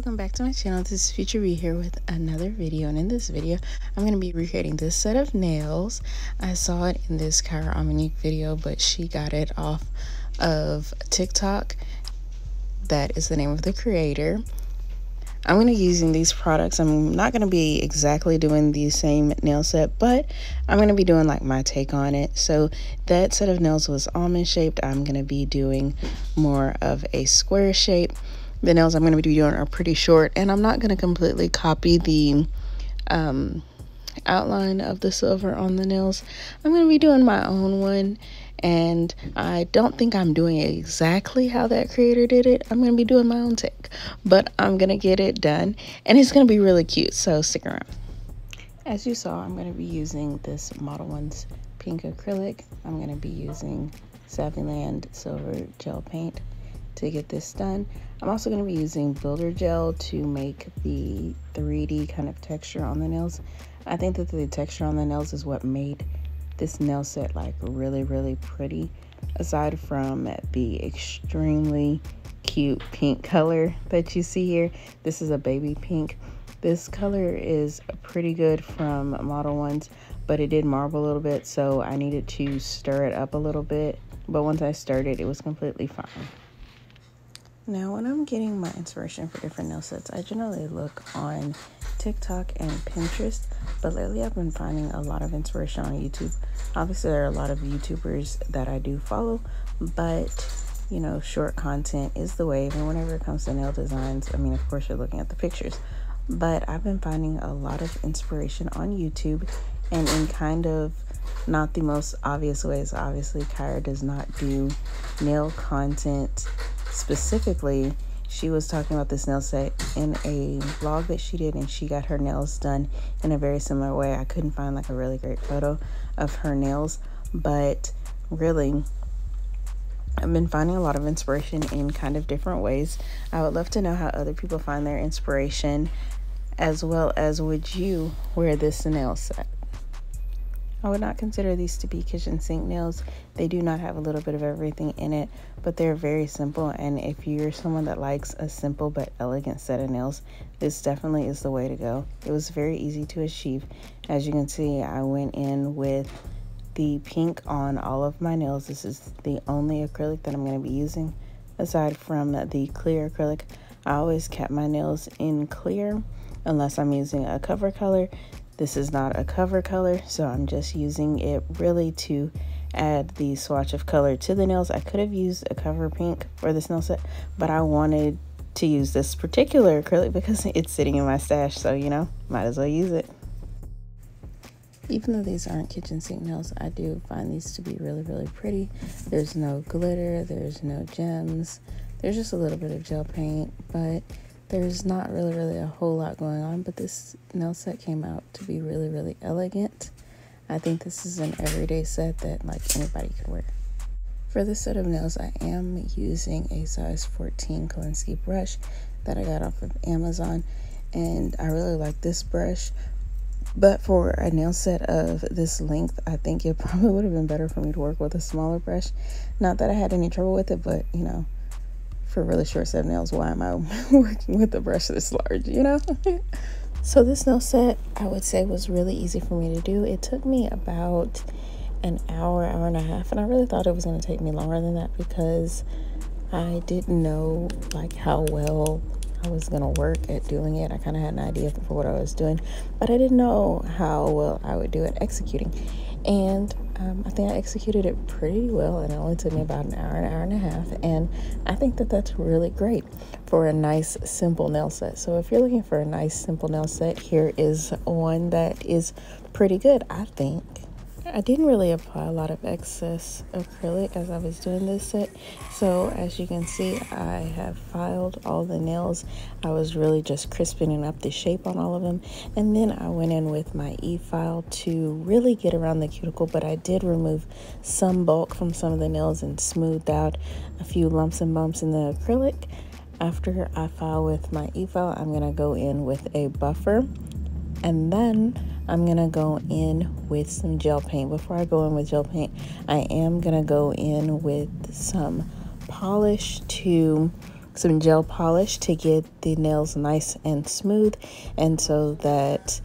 welcome back to my channel. This is Future B here with another video, and in this video I'm going to be recreating this set of nails. I saw it in this Kirah video, but she got it off of TikTok. That is the name of the creator. I'm going to be using these products. I'm not going to be exactly doing the same nail set, but I'm going to be doing like my take on it. So that set of nails was almond shaped. I'm going to be doing more of a square shape. The nails I'm going to be doing are pretty short, and I'm not going to completely copy the outline of the silver on the nails. I'm going to be doing my own one, and I don't think I'm doing it exactly how that creator did it. I'm going to be doing my own take, but I'm going to get it done, and it's going to be really cute, so stick around. As you saw, I'm going to be using this Modelones pink acrylic. I'm going to be using Saviland silver gel paint to get this done. I'm also going to be using builder gel to make the 3D kind of texture on the nails. I think that the texture on the nails is what made this nail set like really pretty, aside from the extremely cute pink color that you see here. This is a baby pink. This color is pretty good from Modelones, but it did marble a little bit, so I needed to stir it up a little bit, but once I stirred it, it was completely fine. Now, when I'm getting my inspiration for different nail sets, I generally look on TikTok and Pinterest, but lately I've been finding a lot of inspiration on YouTube. Obviously, there are a lot of YouTubers that I do follow, but you know, short content is the wave, and whenever it comes to nail designs, I mean, of course, you're looking at the pictures, but I've been finding a lot of inspiration on YouTube, and in kind of not the most obvious ways. Obviously, Kirah does not do nail content specifically. She was talking about this nail set in a vlog that she did, and she got her nails done in a very similar way. I couldn't find like a really great photo of her nails, but really I've been finding a lot of inspiration in kind of different ways. I would love to know how other people find their inspiration, as well as would you wear this nail set. I would not consider these to be kitchen sink nails. They do not have a little bit of everything in it, but they're very simple, and if you're someone that likes a simple but elegant set of nails, this definitely is the way to go. It was very easy to achieve. As you can see, I went in with the pink on all of my nails. This is the only acrylic that I'm going to be using aside from the clear acrylic. I always cap my nails in clear unless I'm using a cover color. This is not a cover color, so I'm just using it really to add the swatch of color to the nails. I could have used a cover pink for this nail set, but I wanted to use this particular acrylic because it's sitting in my stash, so you know, might as well use it. Even though these aren't kitchen sink nails, I do find these to be really pretty. There's no glitter, there's no gems, there's just a little bit of gel paint, but there's not really a whole lot going on. But this nail set came out to be really elegant. I think this is an everyday set that like anybody could wear. For this set of nails, I am using a size 14 Kolinsky brush that I got off of Amazon, and I really like this brush. But for a nail set of this length, I think it probably would have been better for me to work with a smaller brush. Not that I had any trouble with it, but you know, for a really short set of nails, why am I working with a brush this large, you know? So this nail set, I would say, was really easy for me to do. It took me about an hour and a half, and I really thought it was going to take me longer than that because I didn't know like how well I was going to work at doing it. I kind of had an idea for what I was doing, but I didn't know how well I would do at executing. And I think I executed it pretty well, and it only took me about an hour and a half, and I think that that's really great for a nice simple nail set. So if you're looking for a nice simple nail set, here is one that is pretty good, I think. I didn't really apply a lot of excess acrylic as I was doing this set, so as you can see, I have filed all the nails. I was really just crisping up the shape on all of them, and then I went in with my e-file to really get around the cuticle, but I did remove some bulk from some of the nails and smoothed out a few lumps and bumps in the acrylic. After I file with my e-file, I'm going to go in with a buffer, and then I'm gonna go in with some gel paint. Before I go in with gel paint, I am gonna go in with some polish to some gel polish to get the nails nice and smooth, and so that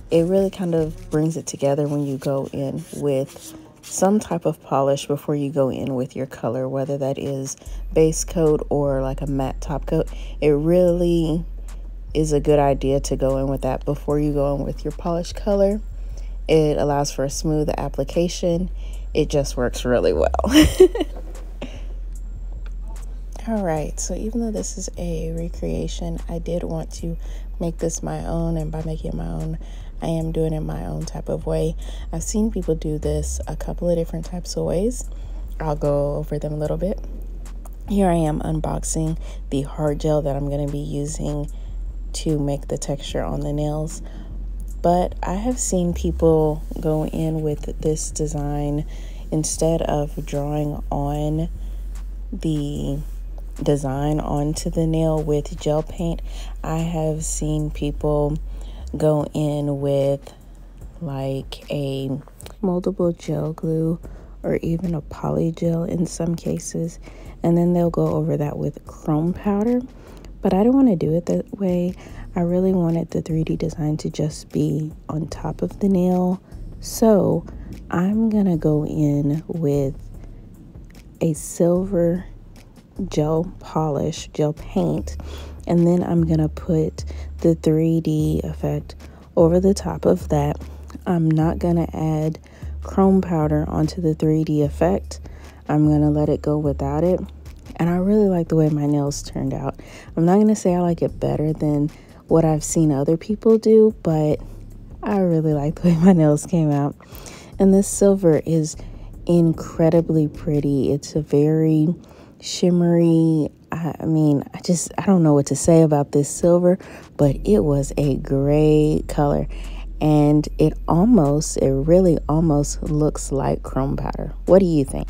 it really kind of brings it together when you go in with some type of polish before you go in with your color, whether that is base coat or like a matte top coat. It really is a good idea to go in with that before you go in with your polished color. It allows for a smooth application. It just works really well. All right, so even though this is a recreation, I did want to make this my own, and by making it my own, I am doing it my own type of way. I've seen people do this a couple of different types of ways. I'll go over them a little bit. Here I am unboxing the hard gel that I'm going to be using to make the texture on the nails. But I have seen people go in with this design instead of drawing on the design onto the nail with gel paint. I have seen people go in with like a moldable gel glue or even a poly gel in some cases, and then they'll go over that with chrome powder. But I don't want to do it that way. I really wanted the 3D design to just be on top of the nail, so I'm gonna go in with a silver gel polish, gel paint, and then I'm gonna put the 3D effect over the top of that. I'm not gonna add chrome powder onto the 3D effect. I'm gonna let it go without it, and I really like the way my nails turned out. I'm not gonna say I like it better than what I've seen other people do, but I really like the way my nails came out. And this silver is incredibly pretty. It's a very shimmery, I don't know what to say about this silver, but it was a great color, and it really almost looks like chrome powder. What do you think?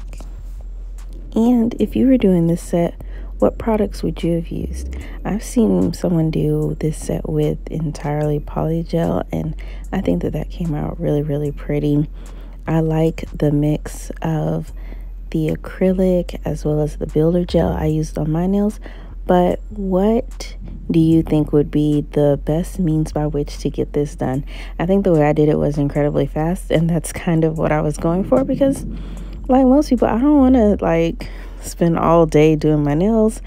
And if you were doing this set, what products would you have used? I've seen someone do this set with entirely poly gel, and I think that came out really, really pretty. I like the mix of the acrylic as well as the builder gel I used on my nails. But what do you think would be the best means by which to get this done? I think the way I did it was incredibly fast, and that's kind of what I was going for, because like most people, I don't want to like spend all day doing my nails,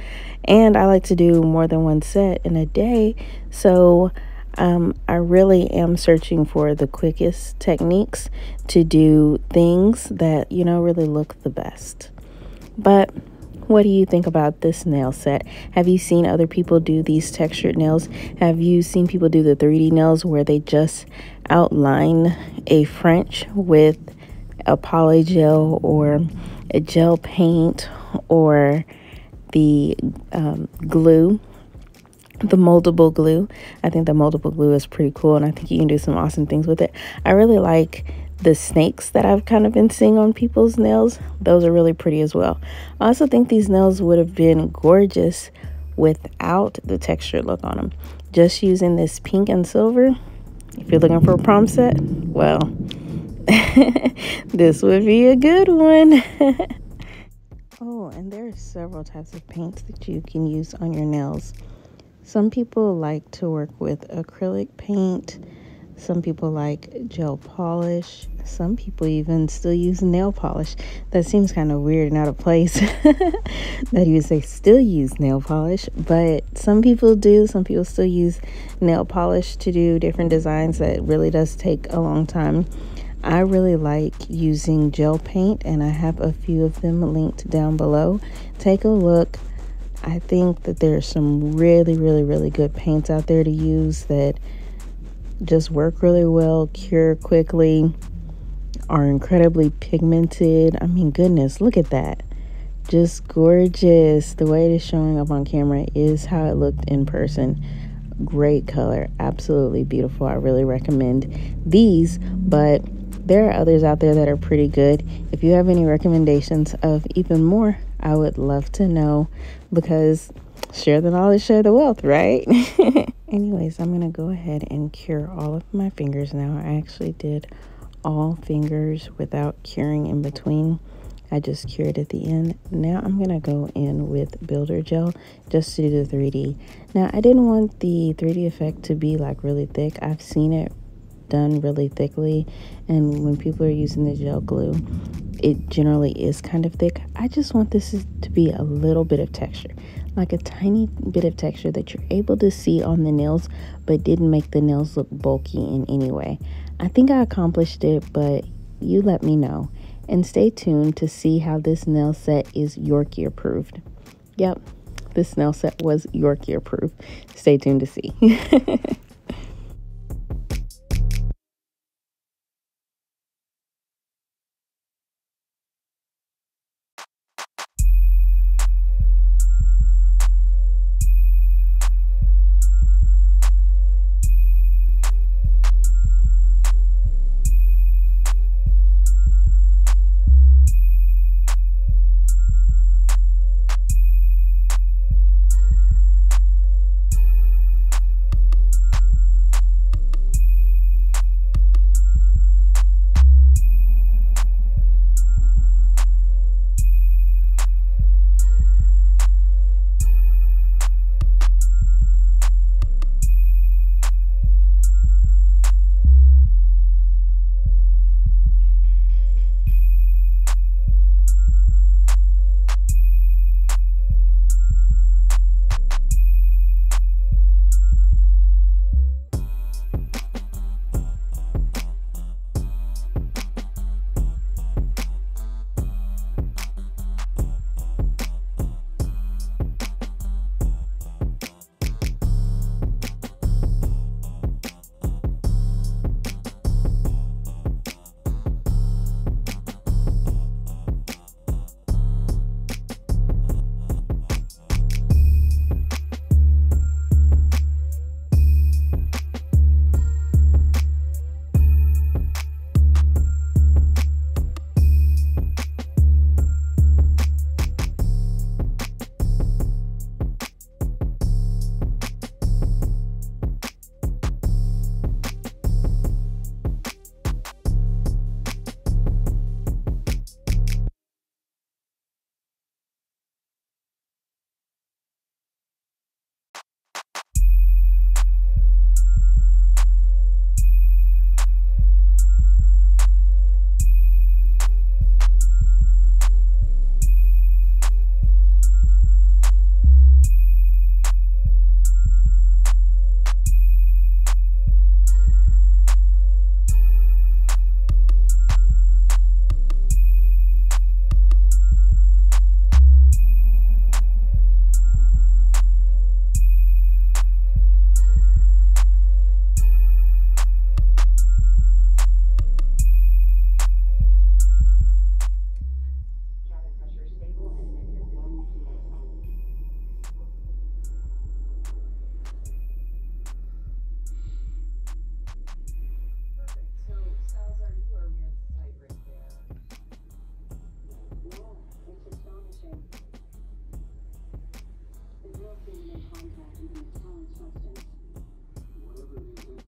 and I like to do more than one set in a day. So I really am searching for the quickest techniques to do things that, really look the best. But what do you think about this nail set? Have you seen other people do these textured nails? Have you seen people do the 3D nails where they just outline a French with a poly gel or a gel paint or the glue, the moldable glue? I think the moldable glue is pretty cool, and I think you can do some awesome things with it. I really like the snakes that I've kind of been seeing on people's nails. Those are really pretty as well. I also think these nails would have been gorgeous without the textured look on them. Just using this pink and silver, if you're looking for a prom set, well, this would be a good one. Oh, and there are several types of paints that you can use on your nails. Some people like to work with acrylic paint. Some people like gel polish. Some people even still use nail polish. That seems kind of weird and out of place that you would say still use nail polish, but some people do. Some people still use nail polish to do different designs that really does take a long time. I really like using gel paint, and I have a few of them linked down below. Take a look. I think that there's some really, really, really good paints out there to use that just work really well, cure quickly, are incredibly pigmented. I mean, goodness, look at that. Just gorgeous. The way it is showing up on camera is how it looked in person. Great color, absolutely beautiful. I really recommend these, but there are others out there that are pretty good. If you have any recommendations of even more, I would love to know, because share the knowledge, share the wealth, right? Anyways, I'm gonna go ahead and cure all of my fingers now. I actually did all fingers without curing in between. I just cured at the end. Now I'm going to go in with builder gel just to do the 3D. Now I didn't want the 3D effect to be like really thick. I've seen it done really thickly, and when people are using the gel glue, it generally is kind of thick. I just want this to be a little bit of texture, like a tiny bit of texture that you're able to see on the nails, but didn't make the nails look bulky in any way. I think I accomplished it, but you let me know. And stay tuned to see how this nail set is Yorkie approved. Yep, this nail set was Yorkie approved. Stay tuned to see.